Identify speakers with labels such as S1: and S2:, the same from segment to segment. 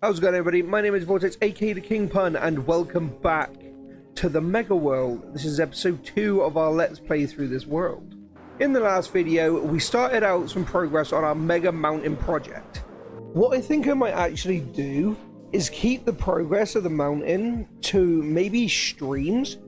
S1: How's it going, everybody? My name is Vortex, aka the King Pun, and welcome back to the Mega World. This is episode 2 of our Let's Play through this world. In the last video, we started out some progress on our Mega Mountain project. What I think I might actually do is keep the progress of the mountain to maybe streams.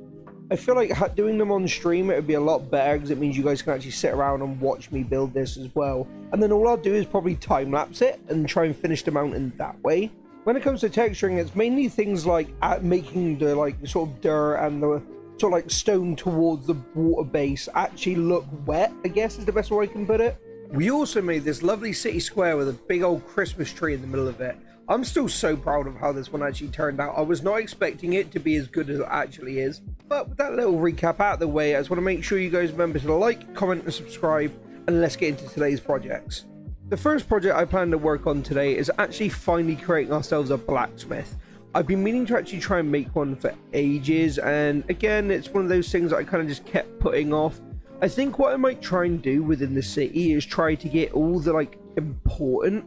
S1: I feel like doing them on stream, it would be a lot better because it means you guys can actually sit around and watch me build this as well. And then all I'll do is probably time-lapse it and try and finish the mountain that way. When it comes to texturing, it's mainly things like making the sort of dirt and the sort of like stone towards the water base actually look wet, I guess is the best way I can put it. We also made this lovely city square with a big old Christmas tree in the middle of it. I'm still so proud of how this one actually turned out. I was not expecting it to be as good as it actually is. But with that little recap out of the way, I just want to make sure you guys remember to like, comment and subscribe, and let's get into today's projects. The first project I plan to work on today is actually finally creating ourselves a blacksmith. I've been meaning to actually try and make one for ages, and again, it's one of those things that I kind of just kept putting off. I think what I might try and do within the city is try to get all the important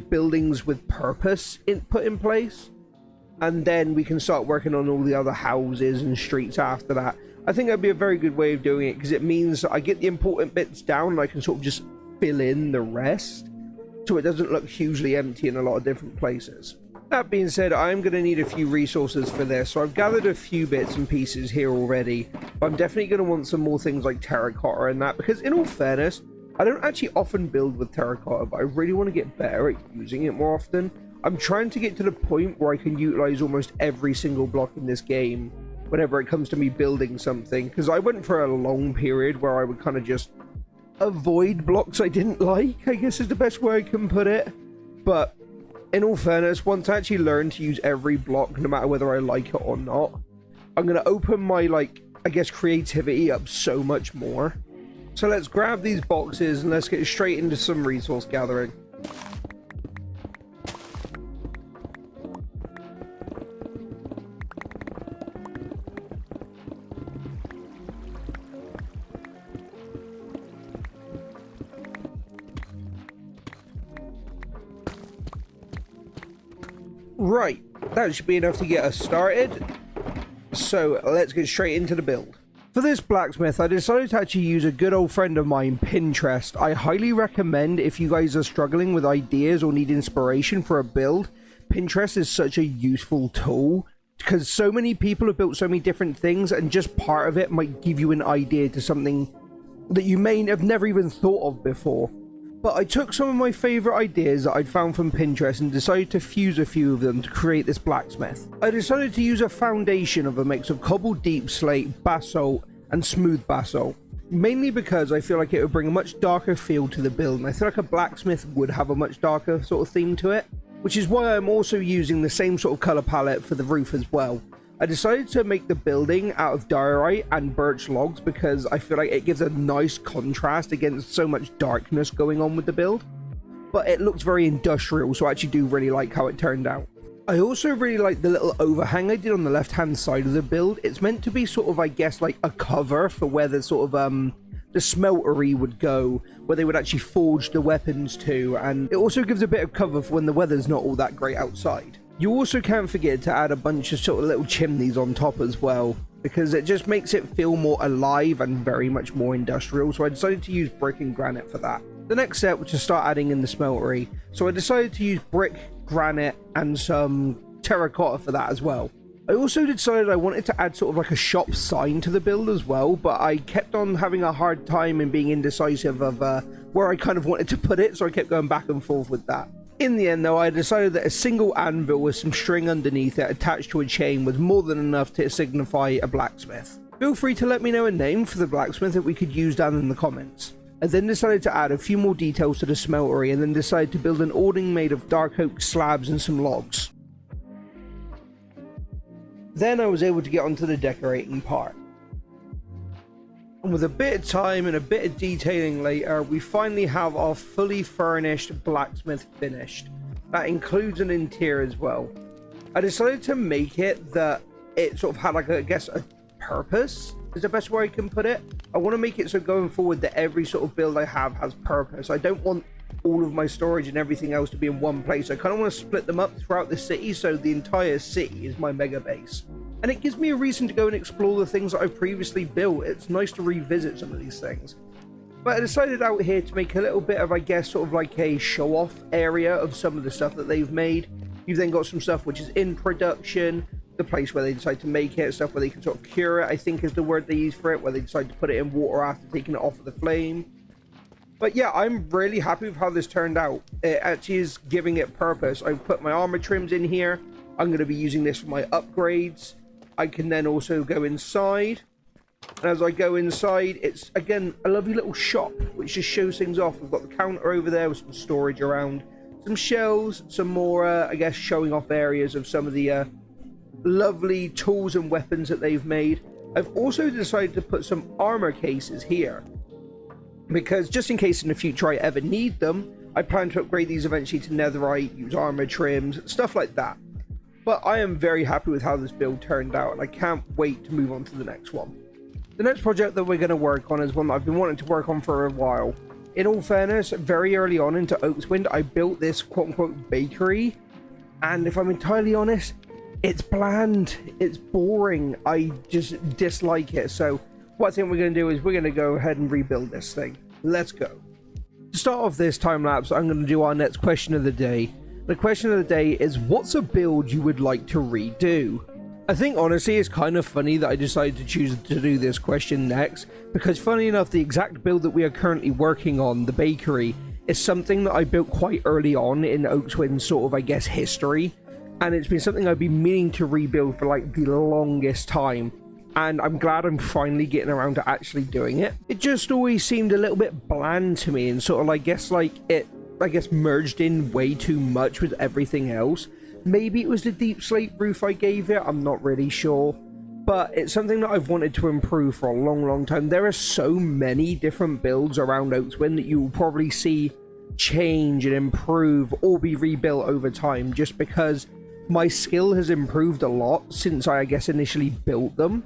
S1: buildings with purpose put in place, and then we can start working on all the other houses and streets after that. I think that'd be a very good way of doing it because it means I get the important bits down and I can sort of just fill in the rest so it doesn't look hugely empty in a lot of different places. That being said, I'm going to need a few resources for this, so I've gathered a few bits and pieces here already, but I'm definitely going to want some more things like terracotta and that, because in all fairness, I don't actually often build with terracotta, but I really want to get better at using it more often. I'm trying to get to the point where I can utilize almost every single block in this game whenever it comes to me building something, because I went for a long period where I would kind of just avoid blocks I didn't like, I guess is the best way I can put it. But in all fairness, once I actually learn to use every block, no matter whether I like it or not, I'm going to open my, I guess, creativity up so much more. So let's grab these boxes and let's get straight into some resource gathering. Right, that should be enough to get us started. So let's get straight into the build. For this blacksmith, I decided to actually use a good old friend of mine, Pinterest. I highly recommend if you guys are struggling with ideas or need inspiration for a build, Pinterest is such a useful tool because so many people have built so many different things, and just part of it might give you an idea to something that you may have never even thought of before. But I took some of my favorite ideas that I'd found from Pinterest and decided to fuse a few of them to create this blacksmith. I decided to use a foundation of a mix of cobbled deep slate, basalt, and smooth basalt. Mainly because I feel like it would bring a much darker feel to the build, and I feel like a blacksmith would have a much darker sort of theme to it. Which is why I'm also using the same sort of color palette for the roof as well. I decided to make the building out of diorite and birch logs because I feel like it gives a nice contrast against so much darkness going on with the build. But it looks very industrial, so I actually do really like how it turned out. I also really like the little overhang I did on the left hand side of the build. It's meant to be sort of, I guess, like a cover for where the sort of the smeltery would go, where they would actually forge the weapons to, and it also gives a bit of cover for when the weather's not all that great outside. You also can't forget to add a bunch of sort of little chimneys on top as well, because it just makes it feel more alive and very much more industrial, so I decided to use brick and granite for that. The next step was to start adding in the smeltery, so I decided to use brick, granite, and some terracotta for that as well. I also decided I wanted to add sort of like a shop sign to the build as well, but I kept on having a hard time and being indecisive of where I kind of wanted to put it, so I kept going back and forth with that. In the end though, I decided that a single anvil with some string underneath it attached to a chain was more than enough to signify a blacksmith. Feel free to let me know a name for the blacksmith that we could use down in the comments. I then decided to add a few more details to the smeltery and then decided to build an awning made of dark oak slabs and some logs. Then I was able to get onto the decorating part. And with a bit of time and a bit of detailing later, we finally have our fully furnished blacksmith finished. That includes an interior as well. I decided to make it that it sort of had I guess a purpose is the best way I can put it. I want to make it so going forward that every sort of build I have has purpose. I don't want all of my storage and everything else to be in one place. I kind of want to split them up throughout the city, so the entire city is my mega base. And it gives me a reason to go and explore the things that I've previously built. It's nice to revisit some of these things. But I decided out here to make a little bit of, I guess, sort of like a show-off area of some of the stuff that they've made. You've then got some stuff which is in production, the place where they decide to make it, stuff where they can sort of cure it, I think is the word they use for it, where they decide to put it in water after taking it off of the flame. But yeah, I'm really happy with how this turned out. It actually is giving it purpose. I've put my armor trims in here. I'm going to be using this for my upgrades. I can then also go inside. And as I go inside, it's, again, a lovely little shop, which just shows things off. We've got the counter over there with some storage around. Some shelves, some more, I guess, showing off areas of some of the lovely tools and weapons that they've made. I've also decided to put some armor cases here, because just in case in the future I ever need them, I plan to upgrade these eventually to netherite, use armor trims, stuff like that. But I am very happy with how this build turned out, and I can't wait to move on to the next one. The next project that we're going to work on is one that I've been wanting to work on for a while. In all fairness, very early on into Oakswind, I built this quote-unquote bakery, and if I'm entirely honest, it's bland, it's boring, I just dislike it. So what I think we're going to do is we're going to go ahead and rebuild this thing. Let's go. To start off this time lapse, I'm going to do our next question of the day. The question of the day is, what's a build you would like to redo? I think honestly it's kind of funny that I decided to choose to do this question next, because funny enough, the exact build that we are currently working on, the bakery, is something that I built quite early on in Oakswind's sort of, I guess, history, and it's been something I've been meaning to rebuild for like the longest time, and I'm glad I'm finally getting around to actually doing it. It just always seemed a little bit bland to me, and sort of, I guess, like it, merged in way too much with everything else. Maybe it was the deep slate roof I gave it, I'm not really sure. But it's something that I've wanted to improve for a long time. There are so many different builds around Oakswind that you will probably see change and improve or be rebuilt over time, just because my skill has improved a lot since I guess initially built them.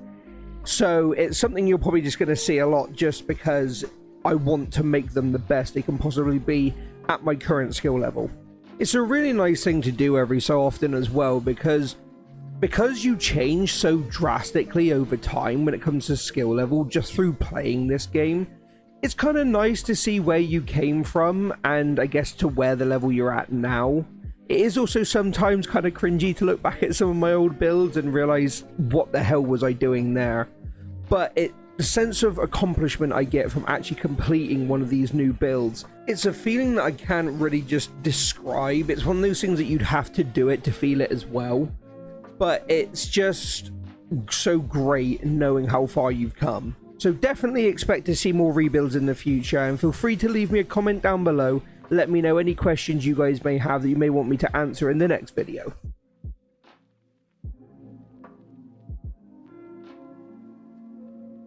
S1: So it's something you're probably just going to see a lot, just because I want to make them the best they can possibly be at my current skill level. It's a really nice thing to do every so often as well, because you change so drastically over time when it comes to skill level just through playing this game. It's kind of nice to see where you came from and I guess to where the level you're at now. It is also sometimes kind of cringy to look back at some of my old builds and realize what the hell was I doing there. But the sense of accomplishment I get from actually completing one of these new builds, it's a feeling that I can't really just describe. It's one of those things that you'd have to do it to feel it as well. But it's just so great knowing how far you've come. So definitely expect to see more rebuilds in the future, and feel free to leave me a comment down below. Let me know any questions you guys may have that you may want me to answer in the next video.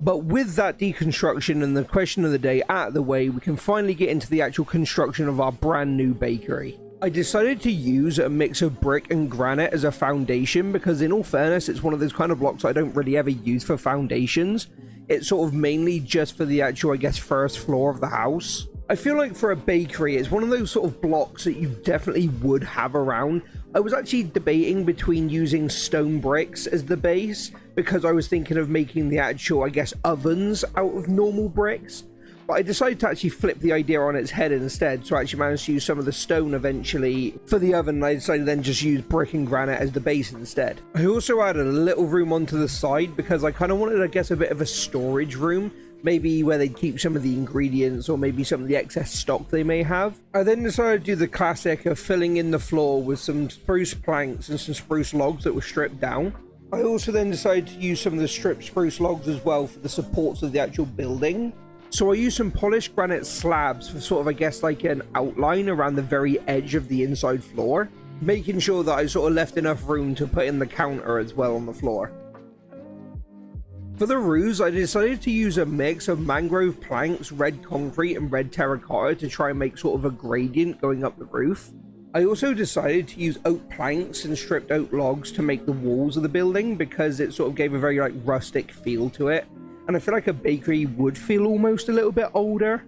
S1: But with that deconstruction and the question of the day out of the way, we can finally get into the actual construction of our brand new bakery. I decided to use a mix of brick and granite as a foundation because, in all fairness, it's one of those kind of blocks I don't really ever use for foundations. It's sort of mainly just for the actual, I guess, first floor of the house. I feel like for a bakery, it's one of those sort of blocks that you definitely would have around. I was actually debating between using stone bricks as the base, because I was thinking of making the actual, I guess, ovens out of normal bricks. But I decided to actually flip the idea on its head instead, so I actually managed to use some of the stone eventually for the oven, and I decided then just use brick and granite as the base instead. I also added a little room onto the side because I kind of wanted, I guess, a bit of a storage room, maybe where they'd keep some of the ingredients or maybe some of the excess stock they may have. I then decided to do the classic of filling in the floor with some spruce planks and some spruce logs that were stripped down. I also then decided to use some of the stripped spruce logs as well for the supports of the actual building. So I used some polished granite slabs for sort of, I guess, like an outline around the very edge of the inside floor, making sure that I sort of left enough room to put in the counter as well on the floor. For the roofs, I decided to use a mix of mangrove planks, red concrete and red terracotta to try and make sort of a gradient going up the roof. I also decided to use oak planks and stripped oak logs to make the walls of the building because it sort of gave a very rustic feel to it. And I feel like a bakery would feel almost a little bit older.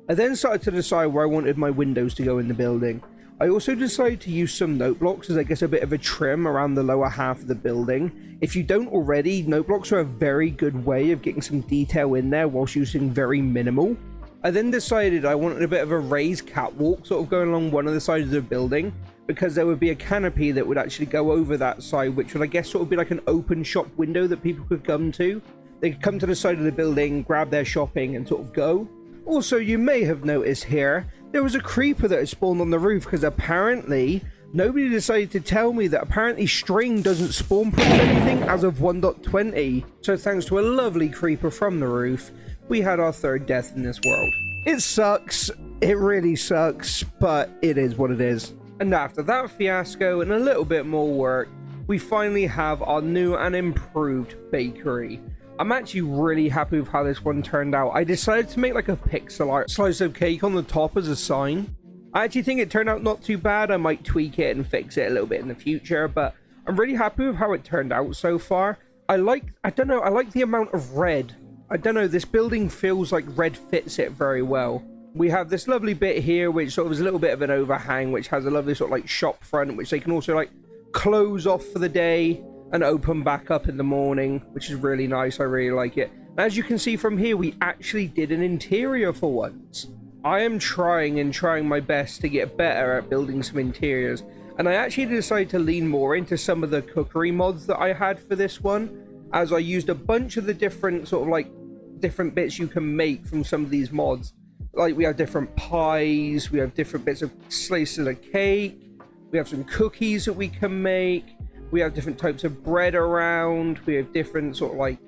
S1: I then started to decide where I wanted my windows to go in the building. I also decided to use some note blocks as I guess a bit of a trim around the lower half of the building. If you don't already, note blocks are a very good way of getting some detail in there whilst using very minimal. I then decided I wanted a bit of a raised catwalk sort of going along one of the sides of the building, because there would be a canopy that would actually go over that side, which would I guess sort of be like an open shop window that people could come to. They could come to the side of the building, grab their shopping and sort of go. Also, you may have noticed here, there was a creeper that had spawned on the roof because apparently nobody decided to tell me that apparently string doesn't spawn proof anything as of 1.20. So thanks to a lovely creeper from the roof, we had our third death in this world. It sucks, it really sucks, but it is what it is. And after that fiasco and a little bit more work, we finally have our new and improved bakery. I'm actually really happy with how this one turned out. I decided to make like a pixel art slice of cake on the top as a sign. I actually think it turned out not too bad. I might tweak it and fix it a little bit in the future, but I'm really happy with how it turned out so far. I like the amount of red. I don't know, this building feels like red fits it very well. We have this lovely bit here, which sort of is a little bit of an overhang, which has a lovely sort of like shop front, which they can also like close off for the day and open back up in the morning, which is really nice. I really like it. As you can see from here, we actually did an interior for once. I am trying my best to get better at building some interiors, and I actually decided to lean more into some of the cookery mods that I had for this one, as I used a bunch of the different sort of like different bits you can make from some of these mods. Like we have different pies, we have different bits of slices of cake, we have some cookies that we can make. We have different types of bread around. We have different sort of like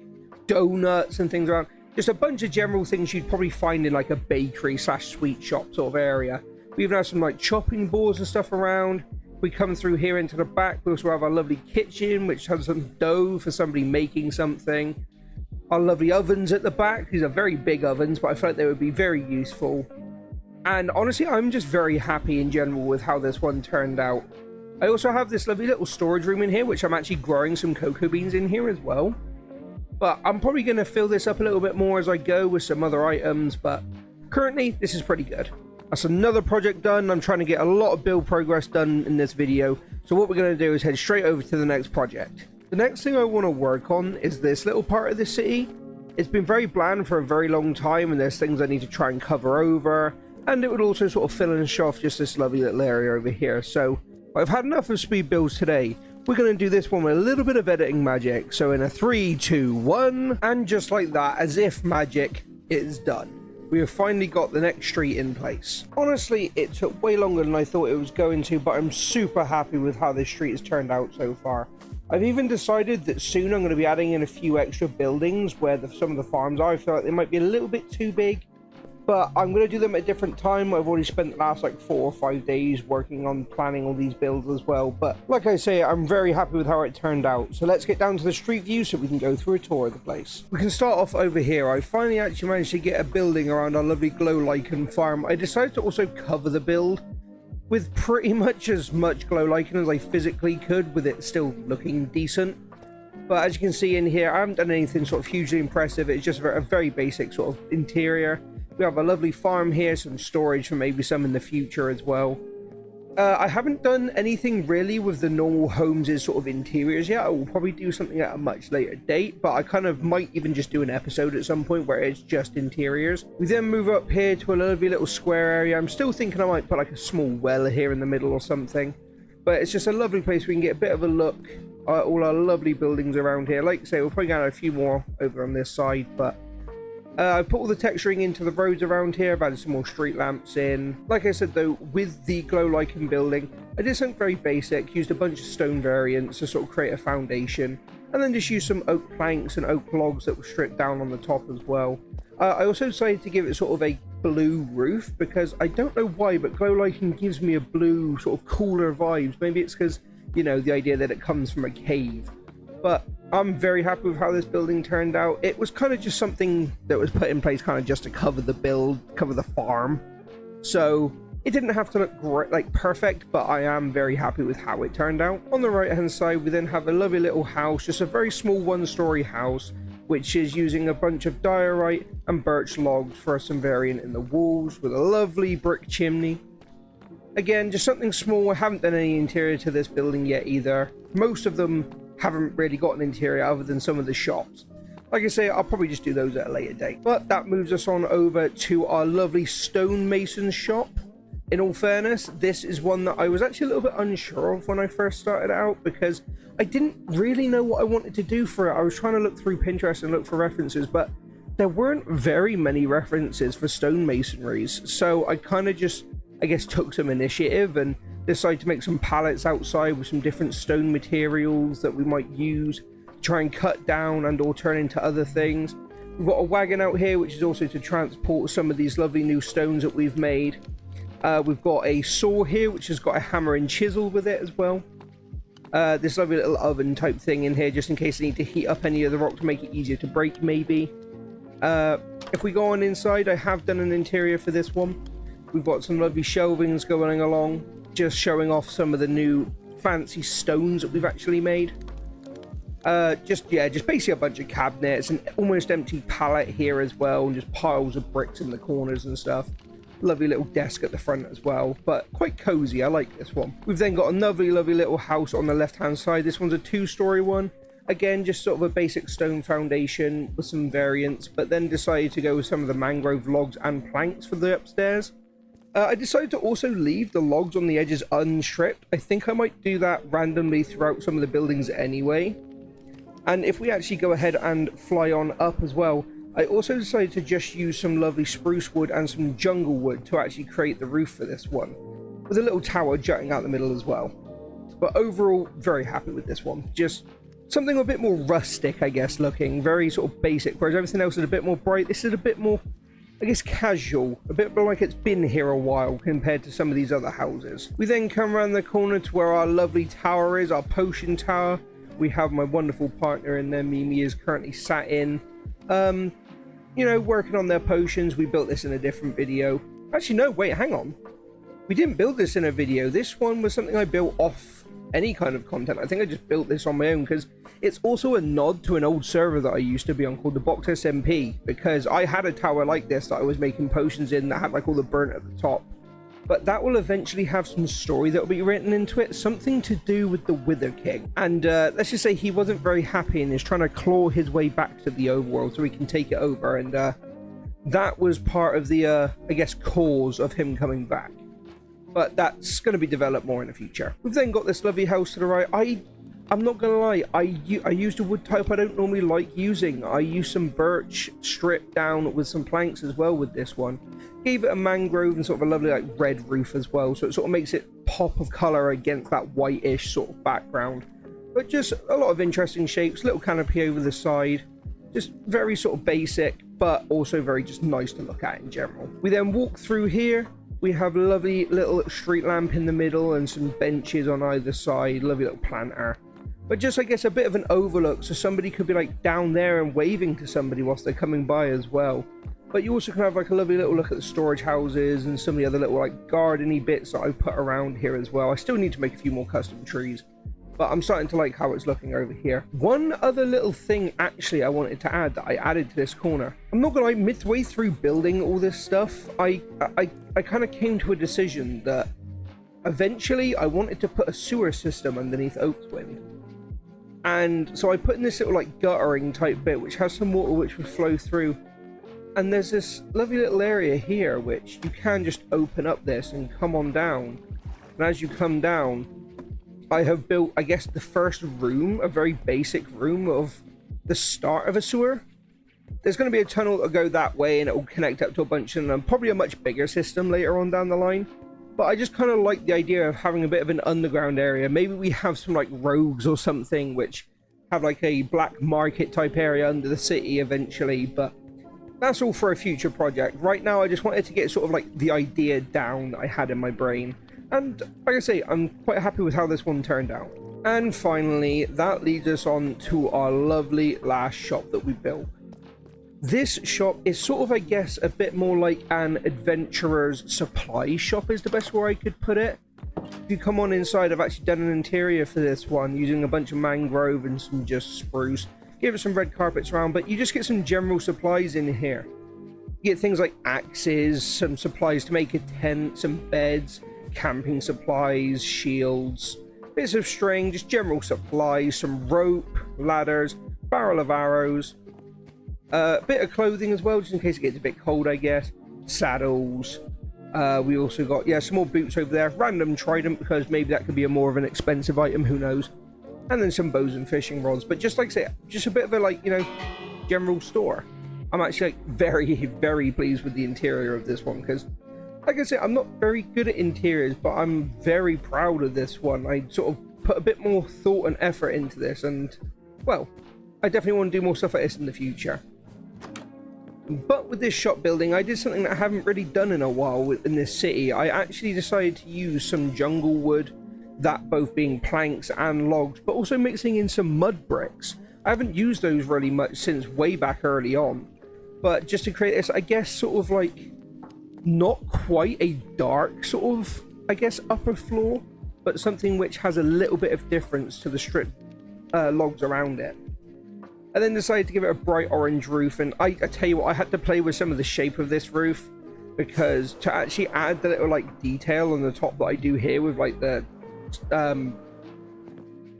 S1: donuts and things around. Just a bunch of general things you'd probably find in like a bakery slash sweet shop sort of area. We even have some like chopping boards and stuff around. We come through here into the back. We also have our lovely kitchen, which has some dough for somebody making something. Our lovely ovens at the back. These are very big ovens, but I felt they would be very useful. And honestly, I'm just very happy in general with how this one turned out. I also have this lovely little storage room in here, which I'm actually growing some cocoa beans in here as well. But I'm probably going to fill this up a little bit more as I go with some other items, but currently this is pretty good. That's another project done. I'm trying to get a lot of build progress done in this video. So what we're going to do is head straight over to the next project. The next thing I want to work on is this little part of the city. It's been very bland for a very long time, and there's things I need to try and cover over. And it would also sort of fill and show off just this lovely little area over here. So I've had enough of speed builds today. We're going to do this one with a little bit of editing magic. So in a 3, 2, 1, and just like that, as if magic, is done. We have finally got the next street in place. Honestly, it took way longer than I thought it was going to, but I'm super happy with how this street has turned out so far. I've even decided that soon I'm going to be adding in a few extra buildings where some of the farms are. I feel like they might be a little bit too big, but I'm going to do them at a different time. I've already spent the last like 4 or 5 days working on planning all these builds as well. But like I say, I'm very happy with how it turned out. So let's get down to the street view so we can go through a tour of the place. We can start off over here. I finally actually managed to get a building around our lovely glow lichen farm. I decided to also cover the build with pretty much as much glow lichen as I physically could, with it still looking decent. But as you can see in here, I haven't done anything sort of hugely impressive. It's just a very basic sort of interior. We have a lovely farm here, some storage for maybe some in the future as well. I haven't done anything really with the normal homes' sort of interiors yet. I will probably do something at a much later date, but I kind of might even just do an episode at some point where it's just interiors. We then move up here to a lovely little square area. I'm still thinking I might put like a small well here in the middle or something, but it's just a lovely place we can get a bit of a look at all our lovely buildings around here. Like I say, we're probably going to add a few more over on this side, but I put all the texturing into the roads around here. I've added some more street lamps in. Like I said though, with the glow lichen building, I did something very basic, used a bunch of stone variants to sort of create a foundation, and then just used some oak planks and oak logs that were stripped down on the top as well. I also decided to give it sort of a blue roof, because I don't know why, but glow lichen gives me a blue sort of cooler vibes. Maybe it's because, you know, the idea that it comes from a cave. But I'm very happy with how this building turned out. It was kind of just something that was put in place kind of just to cover the build, cover the farm. So it didn't have to look great, like perfect, but I am very happy with how it turned out. On the right hand side, we then have a lovely little house, just a very small 1-story house. which is using a bunch of diorite and birch logs for some variant in the walls, with a lovely brick chimney. Again, just something small. I haven't done any interior to this building yet either. Most of them haven't really got an interior other than some of the shops. Like I say, I'll probably just do those at a later date. But that moves us on over to our lovely stonemason shop. In all fairness, this is one that I was actually a little bit unsure of when I first started out, because I didn't really know what I wanted to do for it. I was trying to look through Pinterest and look for references, but there weren't very many references for stonemasonries. So I kind of just, I guess, took some initiative and decided to make some pallets outside with some different stone materials that we might use to try and cut down and or turn into other things. We've got a wagon out here, which is also to transport some of these lovely new stones that we've made. We've got a saw here, which has got a hammer and chisel with it as well. This lovely little oven type thing in here, just in case I need to heat up any of the rock to make it easier to break, maybe. If we go on inside, I have done an interior for this one. We've got some lovely shelvings going along, just showing off some of the new fancy stones that we've actually made. Just basically a bunch of cabinets, an almost empty pallet here as well, and just piles of bricks in the corners and stuff. Lovely little desk at the front as well, but quite cozy. I like this one. We've then got a lovely little house on the left hand side. This one's a 2-story one. Again, just sort of a basic stone foundation with some variants, but then decided to go with some of the mangrove logs and planks for the upstairs. I decided to also leave the logs on the edges unstripped. I think I might do that randomly throughout some of the buildings anyway. And if we actually go ahead and fly on up as well, I also decided to just use some lovely spruce wood and some jungle wood to actually create the roof for this one, with a little tower jutting out the middle as well. But overall, very happy with this one. Just something a bit more rustic, I guess, looking. Very sort of basic, whereas everything else is a bit more bright. This is a bit more, I guess, casual. A bit more like it's been here a while compared to some of these other houses. We then come around the corner to where our lovely tower is, our potion tower. We have my wonderful partner in there. Mimi is currently sat in. You know, working on their potions. We built this in a different video. Actually, no, wait, hang on. We didn't build this in a video. This one was something I built off any kind of content. I think I just built this on my own because it's also a nod to an old server that I used to be on called the Box SMP, because I had a tower like this that I was making potions in that had like all the burnt at the top. But that will eventually have some story that will be written into it, something to do with the Wither King. And let's just say he wasn't very happy and is trying to claw his way back to the overworld so he can take it over. And that was part of the, I guess, cause of him coming back. But that's going to be developed more in the future. We've then got this lovely house to the right. I'm not going to lie, I used a wood type I don't normally like using. I used some birch stripped down with some planks as well with this one. Gave it a mangrove and sort of a lovely like red roof as well, so it sort of makes it pop of colour against that whitish sort of background. But just a lot of interesting shapes, little canopy over the side. Just very sort of basic, but also very just nice to look at in general. We then walk through here. We have a lovely little street lamp in the middle and some benches on either side. Lovely little planter. But just, I guess, a bit of an overlook, so somebody could be like down there and waving to somebody whilst they're coming by as well. But you also can have like a lovely little look at the storage houses and some of the other little like gardeny bits that I put around here as well. I still need to make a few more custom trees, but I'm starting to like how it's looking over here. One other little thing actually I wanted to add that I added to this corner. I'm not gonna lie, midway through building all this stuff, I kind of came to a decision that eventually I wanted to put a sewer system underneath Oakswind. And so I put in this little like guttering type bit which has some water which would flow through. And there's this lovely little area here which you can just open up this and come on down. And as you come down, I have built, I guess, the first room, a very basic room of the start of a sewer. There's going to be a tunnel that'll go that way and it will connect up to a bunch and probably a much bigger system later on down the line. But I just kind of like the idea of having a bit of an underground area. Maybe we have some like rogues or something which have like a black market type area under the city eventually, but that's all for a future project. Right now I just wanted to get sort of like the idea down that I had in my brain. And like I say, I'm quite happy with how this one turned out. And finally, that leads us on to our lovely last shop that we built. This shop is sort of, I guess, a bit more like an adventurer's supply shop is the best way I could put it. If you come on inside, I've actually done an interior for this one using a bunch of mangrove and some just spruce. give it some red carpets around, but you just get some general supplies in here. You get things like axes, some supplies to make a tent, some beds, camping supplies, shields, bits of string, just general supplies, some rope, ladders, barrel of arrows, a bit of clothing as well, just in case it gets a bit cold, I guess, saddles. We also got, yeah, some more boots over there, random trident, because maybe that could be a more of an expensive item, who knows. And then some bows and fishing rods, but just like I say, just a bit of a, like, you know, general store. I'm actually like very pleased with the interior of this one, because like I said, I'm not very good at interiors, but I'm very proud of this one. I sort of put a bit more thought and effort into this, and well, I definitely want to do more stuff like this in the future. But with this shop building, I did something that I haven't really done in a while in this city. I actually decided to use some jungle wood, that both being planks and logs, but also mixing in some mud bricks. I haven't used those really much since way back early on, but just to create this, I guess, sort of like not quite a dark sort of, I guess, upper floor, but something which has a little bit of difference to the stripped logs around it. I then decided to give it a bright orange roof, and I tell you what, I had to play with some of the shape of this roof, because to actually add the little like detail on the top that I do here with like the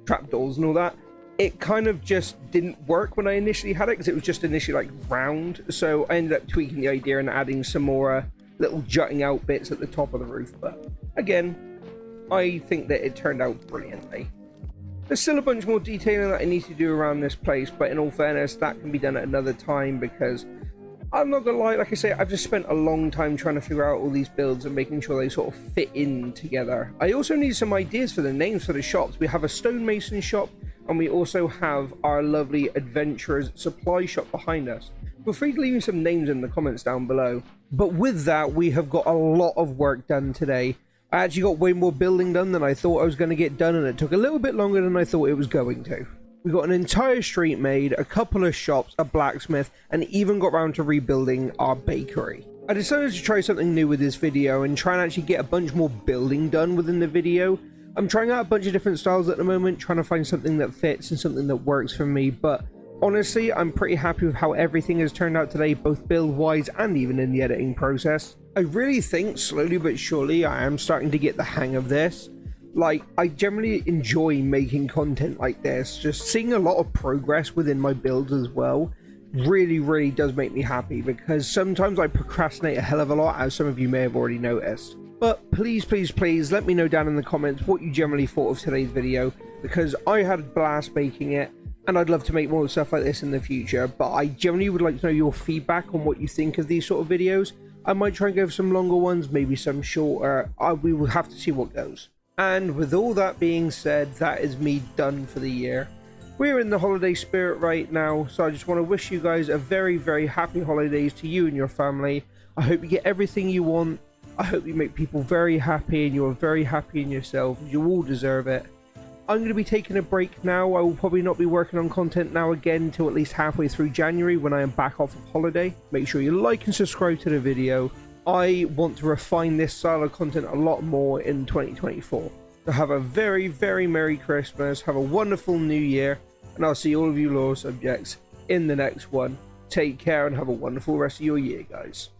S1: trapdoors and all that, it kind of just didn't work when I initially had it, because it was just initially like round. So I ended up tweaking the idea and adding some more little jutting out bits at the top of the roof. But again, I think that it turned out brilliantly. There's still a bunch more detailing that I need to do around this place, but in all fairness, that can be done at another time, because I'm not gonna lie, like I say, I've just spent a long time trying to figure out all these builds and making sure they sort of fit in together. I also need some ideas for the names for the shops. We have a stonemason shop, and we also have our lovely adventurers supply shop behind us. Feel free to leave me some names in the comments down below. But with that, we have got a lot of work done today. I actually got way more building done than I thought I was going to get done, and it took a little bit longer than I thought it was going to. We got an entire street made, a couple of shops, a blacksmith, and even got around to rebuilding our bakery. I decided to try something new with this video and try and actually get a bunch more building done within the video. I'm trying out a bunch of different styles at the moment, trying to find something that fits and something that works for me, but honestly, I'm pretty happy with how everything has turned out today, both build-wise and even in the editing process. I really think, slowly but surely, I am starting to get the hang of this. Like, I generally enjoy making content like this. Just seeing a lot of progress within my builds as well really does make me happy, because sometimes I procrastinate a hell of a lot, as some of you may have already noticed. But please let me know down in the comments what you generally thought of today's video, because I had a blast making it, and I'd love to make more stuff like this in the future. But I generally would like to know your feedback on what you think of these sort of videos. I might try and go for some longer ones, maybe some shorter. We will have to see what goes. And with all that being said, that is me done for the year. We're in the holiday spirit right now, so I just want to wish you guys a very happy holidays to you and your family. I hope you get everything you want. I hope you make people very happy, and you're very happy in yourself. You all deserve it. I'm going to be taking a break now. I will probably not be working on content now again until at least halfway through January, when I am back off of holiday. Make sure you like and subscribe to the video. I want to refine this style of content a lot more in 2024. So have a very Merry Christmas, have a wonderful New Year, and I'll see all of you loyal subjects in the next one. Take care and have a wonderful rest of your year, guys.